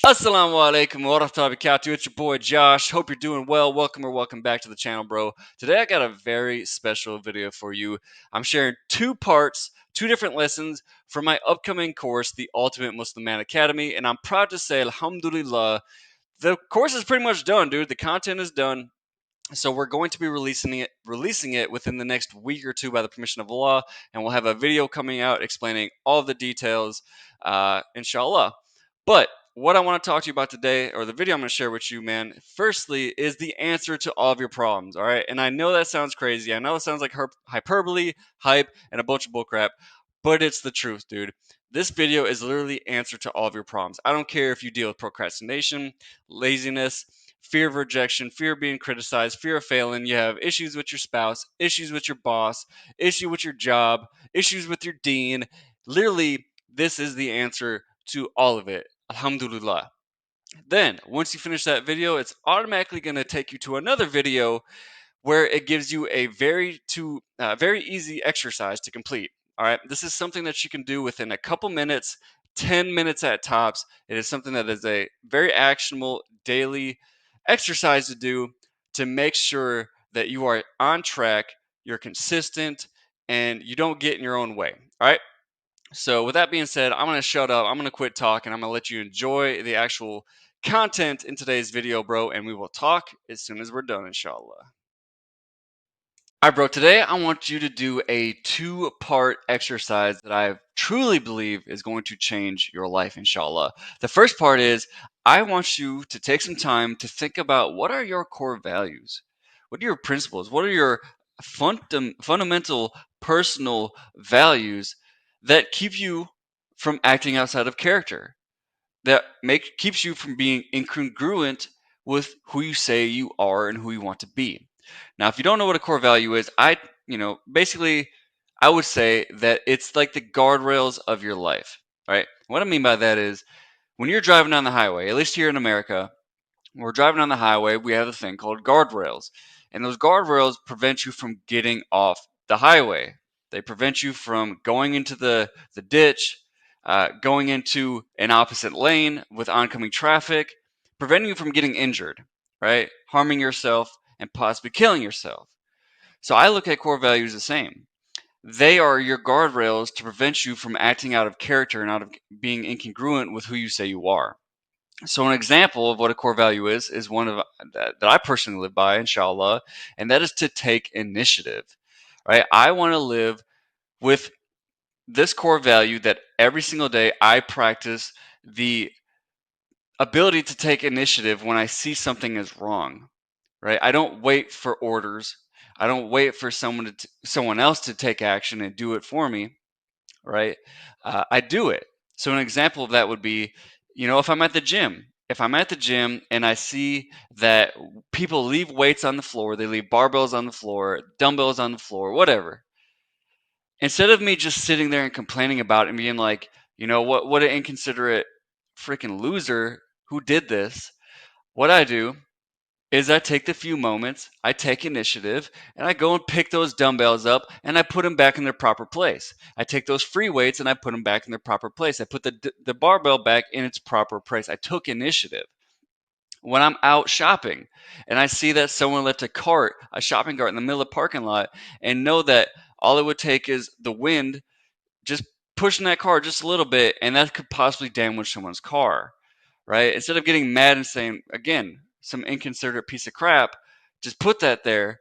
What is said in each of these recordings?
As-Salaamu Alaykum Wa Rahmatullahi. It's your boy Josh. Hope you're doing well. Welcome back to the channel, bro. Today I got a very special video for you. I'm sharing two parts, two different lessons from my upcoming course, the Ultimate Muslim Man Academy, and I'm proud to say, Alhamdulillah, the course is pretty much done, dude. The content is done. So we're going to be releasing it within the next week or two by the permission of Allah, and we'll have a video coming out explaining all of the details, In Shaa Allah. But what I want to talk to you about today, or the video I'm going to share with you, man, firstly, is the answer to all of your problems, all right? And I know that sounds crazy. I know it sounds like hyperbole, hype, and a bunch of bullcrap, but it's the truth, dude. This video is literally answer to all of your problems. I don't care if you deal with procrastination, laziness, fear of rejection, fear of being criticized, fear of failing. You have issues with your spouse, issues with your boss, issue with your job, issues with your dean. Literally, this is the answer to all of it. Alhamdulillah. Then, once you finish that video, it's automatically going to take you to another video where it gives you a very easy exercise to complete. All right, this is something that you can do within a couple minutes, 10 minutes at tops. It is something that is a very actionable daily exercise to do to make sure that you are on track, you're consistent, and you don't get in your own way. All right. So, with that being said, I'm going to shut up. I'm going to quit talking. I'm going to let you enjoy the actual content in today's video, bro. And we will talk as soon as we're done, inshallah. All right, bro, today I want you to do a two-part exercise that I truly believe is going to change your life, inshallah. The first part is I want you to take some time to think about what are your core values? What are your principles? What are your fundamental personal values that keep you from acting outside of character? That keeps you from being incongruent with who you say you are and who you want to be. Now, if you don't know what a core value is, basically, I would say that it's like the guardrails of your life, right? What I mean by that is when you're driving down the highway, at least here in America, when we're driving down the highway, we have a thing called guardrails. And those guardrails prevent you from getting off the highway. They prevent you from going into the ditch, going into an opposite lane with oncoming traffic, preventing you from getting injured, right? Harming yourself and possibly killing yourself. So I look at core values the same. They are your guardrails to prevent you from acting out of character and out of being incongruent with who you say you are. So an example of what a core value is one of that I personally live by, inshallah, and that is to take initiative. Right? I want to live with this core value that every single day I practice the ability to take initiative when I see something is wrong. Right? I don't wait for orders. I don't wait for someone else to take action and do it for me. Right? I do it. So an example of that would be, if I'm at the gym. If I'm at the gym and I see that people leave weights on the floor, they leave barbells on the floor, dumbbells on the floor, whatever. Instead of me just sitting there and complaining about it and being like, what an inconsiderate freaking loser who did this, what I do is I take the few moments, I take initiative, and I go and pick those dumbbells up and I put them back in their proper place. I take those free weights and I put them back in their proper place. I put the barbell back in its proper place. I took initiative. When I'm out shopping and I see that someone left a shopping cart in the middle of the parking lot, and know that all it would take is the wind just pushing that car just a little bit, and that could possibly damage someone's car, right? Instead of getting mad and saying, again, some inconsiderate piece of crap, just put that there.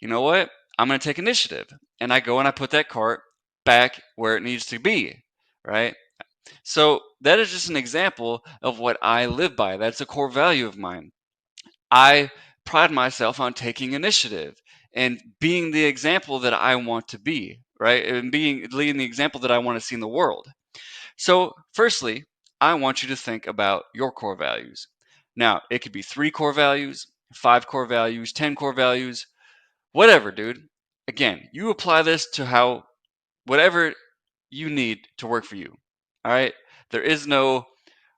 You know what? I'm going to take initiative. And I go and I put that cart back where it needs to be, right? So that is just an example of what I live by. That's a core value of mine. I pride myself on taking initiative and being the example that I want to be, right? And leading the example that I want to see in the world. So, firstly, I want you to think about your core values. Now, it could be 3 core values, 5 core values, 10 core values, whatever, dude. Again, you apply this to whatever you need to work for you. All right? There is no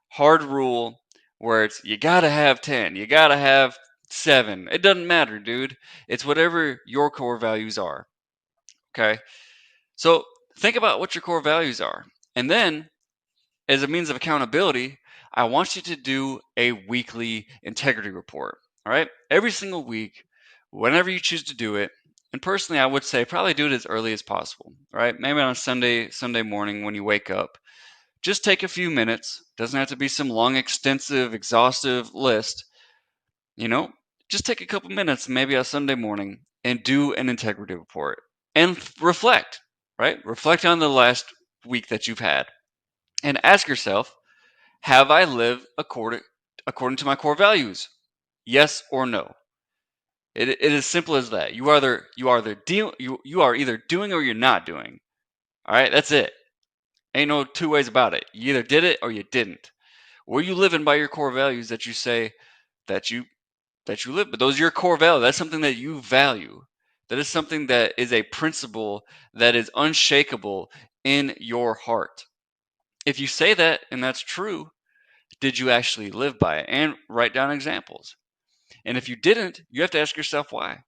hard rule where it's you gotta have 10, you gotta have 7. It doesn't matter, dude. It's whatever your core values are. Okay? So think about what your core values are. And then, as a means of accountability, I want you to do a weekly integrity report. All right, every single week, whenever you choose to do it. And personally, I would say probably do it as early as possible. All right, maybe on a Sunday morning when you wake up. Just take a few minutes. Doesn't have to be some long, extensive, exhaustive list. You know, just take a couple minutes, maybe on Sunday morning, and do an integrity report and reflect. Right, reflect on the last week that you've had, and ask yourself, have I lived according to my core values? Yes or no. It is as simple as that. You are either doing or you're not doing. All right, that's it. Ain't no two ways about it. You either did it or you didn't. Were you living by your core values that you say that you live? But those are your core values. That's something that you value. That is something that is a principle that is unshakable in your heart. If you say that and that's true, did you actually live by it? And write down examples. And if you didn't, you have to ask yourself why.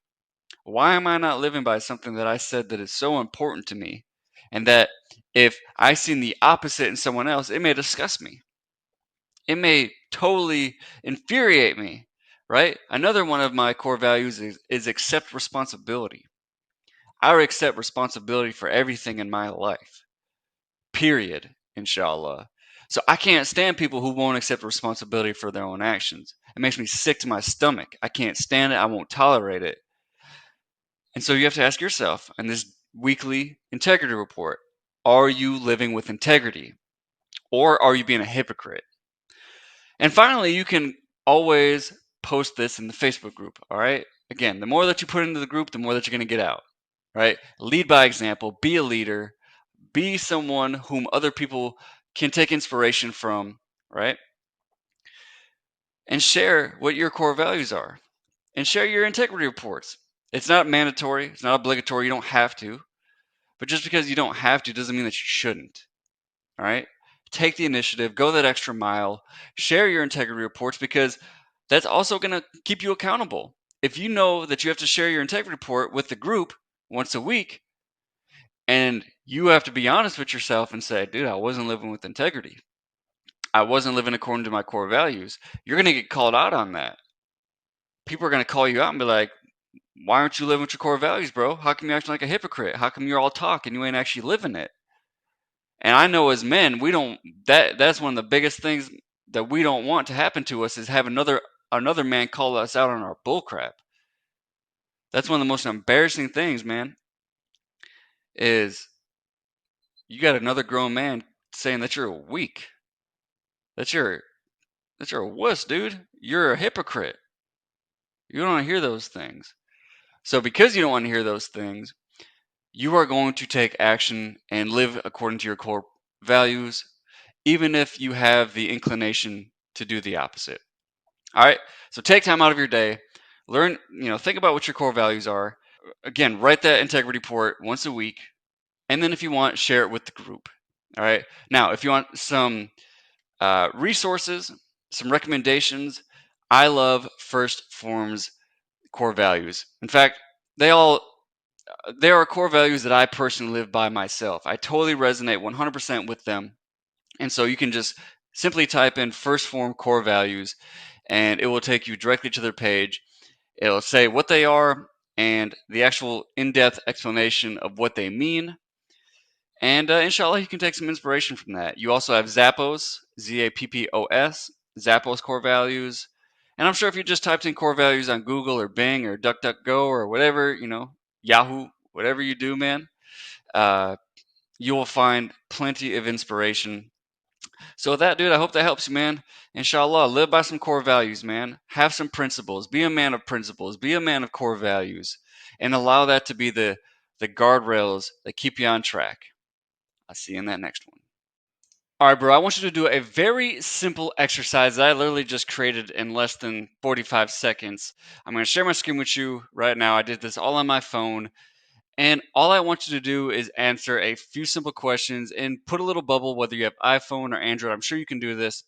Why am I not living by something that I said that is so important to me? And that if I seen the opposite in someone else, it may disgust me. It may totally infuriate me, right? Another one of my core values is accept responsibility. I accept responsibility for everything in my life, period, In Shaa Allah. So I can't stand people who won't accept responsibility for their own actions. It makes me sick to my stomach. I can't stand it. I won't tolerate it. And so you have to ask yourself in this weekly integrity report, are you living with integrity or are you being a hypocrite? And finally, you can always post this in the Facebook group, all right? Again, the more that you put into the group, the more that you're going to get out, right? Lead by example, be a leader, be someone whom other people can take inspiration from, right? And share what your core values are and share your integrity reports. It's not mandatory, it's not obligatory, you don't have to. But just because you don't have to doesn't mean that you shouldn't. All right? Take the initiative, go that extra mile, share your integrity reports because that's also going to keep you accountable. If you know that you have to share your integrity report with the group once a week and you have to be honest with yourself and say, dude, I wasn't living with integrity. I wasn't living according to my core values. You're going to get called out on that. People are going to call you out and be like, why aren't you living with your core values, bro? How come you're acting like a hypocrite? How come you're all talk and you ain't actually living it? And I know as men, we don't that's one of the biggest things that we don't want to happen to us is have another man call us out on our bullcrap. That's one of the most embarrassing things, man, is you got another grown man saying that you're weak. That you're a wuss, dude. You're a hypocrite. You don't want to hear those things. So because you don't want to hear those things, you are going to take action and live according to your core values, even if you have the inclination to do the opposite. All right. So take time out of your day, learn, think about what your core values are. Again, write that integrity report once a week. And then if you want, share it with the group. All right. Now, if you want some resources, some recommendations, I love First Form's core values. In fact, there are core values that I personally live by myself. I totally resonate 100% with them. And so you can just simply type in First Form core values and it will take you directly to their page. It'll say what they are and the actual in-depth explanation of what they mean. And inshallah, you can take some inspiration from that. You also have Zappos, Zappos, Zappos core values. And I'm sure if you just typed in core values on Google or Bing or DuckDuckGo or whatever, Yahoo, whatever you do, man, uh, you will find plenty of inspiration. So with that, dude, I hope that helps you, man. Inshallah, live by some core values, man. Have some principles. Be a man of principles. Be a man of core values. And allow that to be the guardrails that keep you on track. I'll see you in that next one. All right, bro, I want you to do a very simple exercise that I literally just created in less than 45 seconds. I'm going to share my screen with you right now. I did this all on my phone. And all I want you to do is answer a few simple questions and put a little bubble, whether you have iPhone or Android. I'm sure you can do this.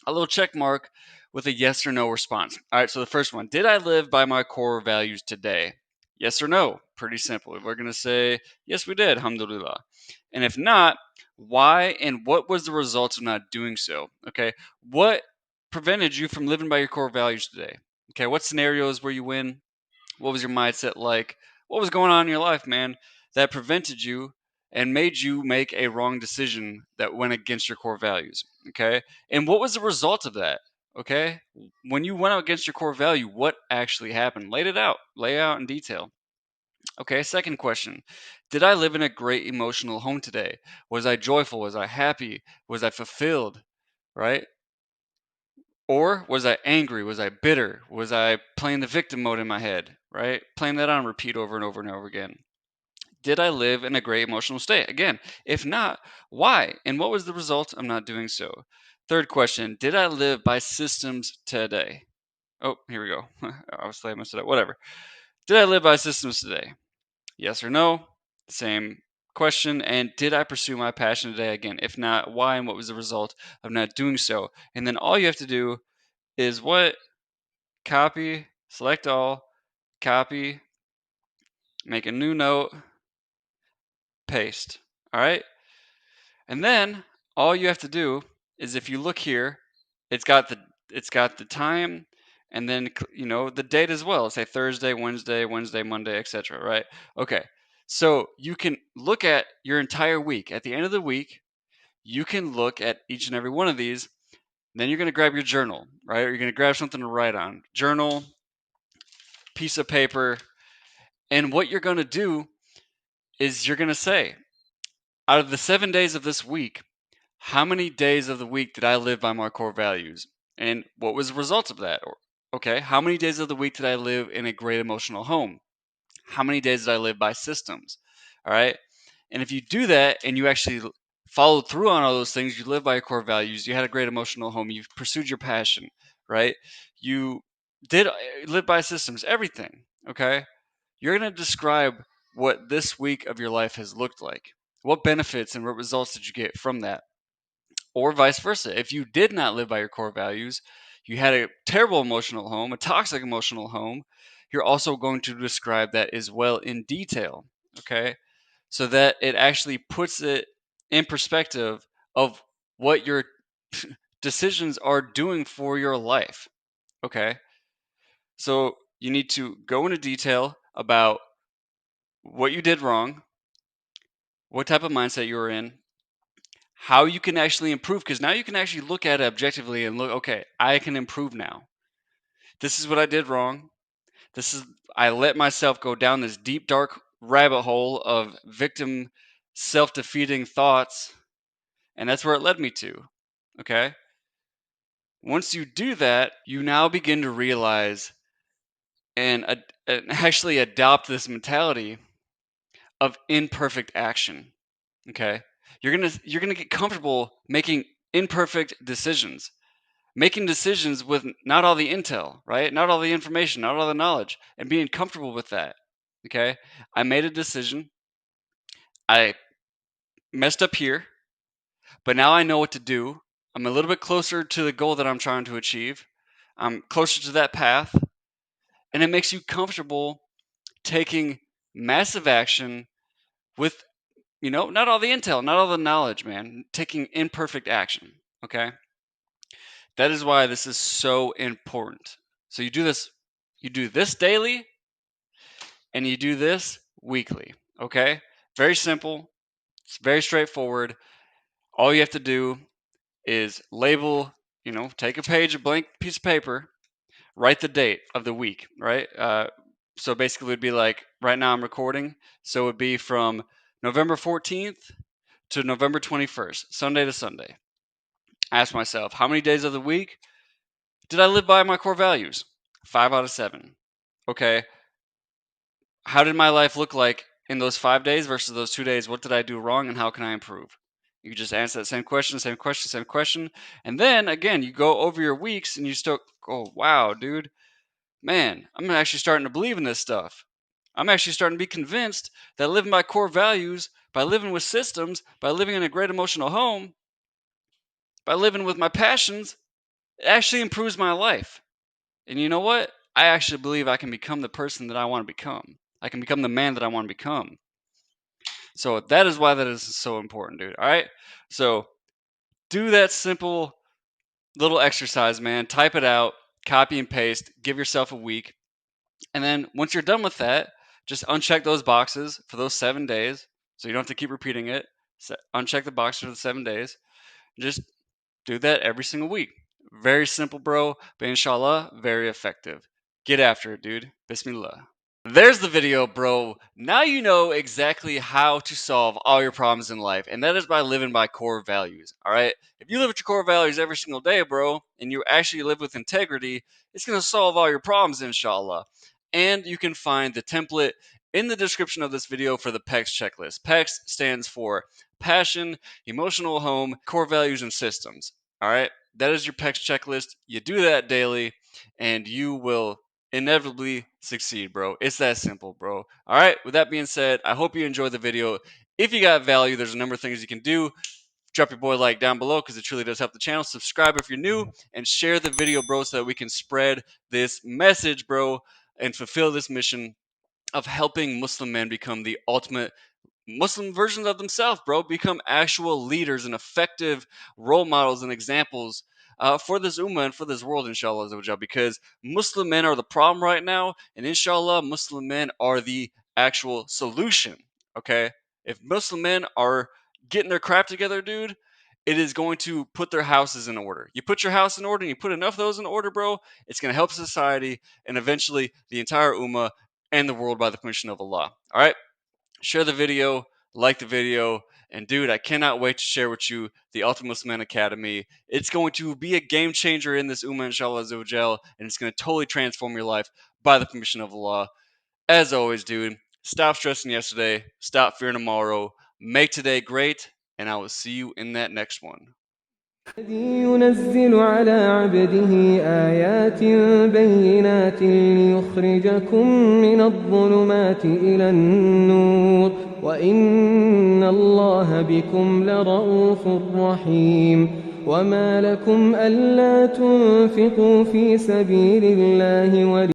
A little check mark with a yes or no response. All right, so the first one, did I live by my core values today? Yes or no? Pretty simple. We're going to say, yes, we did, Alhamdulillah. And if not, why and what was the result of not doing so? Okay. What prevented you from living by your core values today? Okay. What scenarios were you in? What was your mindset like? What was going on in your life, man, that prevented you and made you make a wrong decision that went against your core values? Okay. And what was the result of that? Okay. When you went out against your core value, what actually happened? Laid it out. Lay it out in detail. Okay, second question. Did I live in a great emotional home today? Was I joyful? Was I happy? Was I fulfilled? Right? Or was I angry? Was I bitter? Was I playing the victim mode in my head? Right? Playing that on repeat over and over and over again. Did I live in a great emotional state? Again, if not, why? And what was the result of not doing so? Third question. Did I live by systems today? Oh, here we go. Obviously, I messed it up. Whatever. Did I live by systems today? Yes or no? Same question. And did I pursue my passion today? Again, if not, why and what was the result of not doing so? And then all you have to do is what? Copy, select all, copy, make a new note, paste. All right? And then all you have to do is if you look here, it's got the time and then the date as well. Say Thursday, Wednesday, Monday, etc. Right? Okay. So you can look at your entire week. At the end of the week, you can look at each and every one of these. Then you're going to grab your journal, right? Or you're going to grab something to write on. Journal, piece of paper, and what you're going to do is you're going to say, out of the 7 days of this week, how many days of the week did I live by my core values? And what was the result of that? Okay, how many days of the week did I live in a great emotional home? How many days did I live by systems? All right. And if you do that and you actually followed through on all those things, you live by your core values, you had a great emotional home, you've pursued your passion, right? You did live by systems, everything. Okay. You're going to describe what this week of your life has looked like. What benefits and what results did you get from that? Or vice versa. If you did not live by your core values, you had a terrible emotional home, a toxic emotional home, you're also going to describe that as well in detail, okay? So that it actually puts it in perspective of what your decisions are doing for your life, okay? So you need to go into detail about what you did wrong, what type of mindset you were in, how you can actually improve, because now you can actually look at it objectively and look, okay, I can improve now. This is what I did wrong. I let myself go down this deep dark rabbit hole of victim self-defeating thoughts, and that's where it led me to. Okay? Once you do that, you now begin to realize and actually adopt this mentality of imperfect action. Okay? You're going to get comfortable making imperfect decisions. Making decisions with not all the intel, right? Not all the information, not all the knowledge, and being comfortable with that. Okay? I made a decision. I messed up here, but now I know what to do. I'm a little bit closer to the goal that I'm trying to achieve. I'm closer to that path, and it makes you comfortable taking massive action with, not all the intel, not all the knowledge, man. Taking imperfect action. Okay? That is why this is so important. So you do this daily and you do this weekly. Okay? Very simple. It's very straightforward. All you have to do is label, take a page, a blank piece of paper, write the date of the week, right? So basically, it would be like right now I'm recording. So it would be from November 14th to November 21st, Sunday to Sunday. Ask myself, how many days of the week did I live by my core values? 5 out of 7. Okay. How did my life look like in those 5 days versus those 2 days? What did I do wrong and how can I improve? You just answer that same question, same question, same question. And then again, you go over your weeks and you still go, wow, dude, man, I'm actually starting to believe in this stuff. I'm actually starting to be convinced that living by core values, by living with systems, by living in a great emotional home, by living with my passions, it actually improves my life. And you know what? I actually believe I can become the person that I want to become. I can become the man that I want to become. So that is why that is so important, dude. All right. So do that simple little exercise, man. Type it out, copy and paste, give yourself a week. And then once you're done with that, just uncheck those boxes for those 7 days. So you don't have to keep repeating it. Uncheck the box for the 7 days. Just do that every single week. Very simple, bro, but inshallah, very effective. Get after it, dude. Bismillah. There's the video, bro. Now you know exactly how to solve all your problems in life, and that is by living by core values. All right? If you live with your core values every single day, bro, and you actually live with integrity, it's going to solve all your problems, inshallah. And you can find the template in the description of this video for the P.E.C.S checklist. P.E.C.S stands for Passion, Emotional Home, Core Values, and Systems. All right? That is your P.E.C.S checklist. You do that daily, and you will inevitably succeed, bro. It's that simple, bro. All right, with that being said, I hope you enjoyed the video. If you got value, there's a number of things you can do. Drop your boy like down below because it truly does help the channel. Subscribe if you're new, and share the video, bro, so that we can spread this message, bro, and fulfill this mission of helping Muslim men become the ultimate Muslim versions of themselves, bro. Become actual leaders and effective role models and examples for this ummah and for this world, inshallah, because Muslim men are the problem right now, and inshallah, Muslim men are the actual solution, okay? If Muslim men are getting their crap together, dude, it is going to put their houses in order. You put your house in order and you put enough of those in order, bro, it's going to help society and eventually the entire ummah and the world by the permission of Allah. All right? Share the video, like the video, and dude, I cannot wait to share with you the Ultimate Muslim Man Academy. It's going to be a game changer in this ummah, inshallah, and it's going to totally transform your life by the permission of Allah. As always, dude, stop stressing yesterday, stop fearing tomorrow, make today great, and I will see you in that next one. الذي ينزل على عبده آيات بينات ليخرجكم من الظلمات إلى النور وإن الله بكم لرءوف رحيم وما لكم ألا تنفقوا في سبيل الله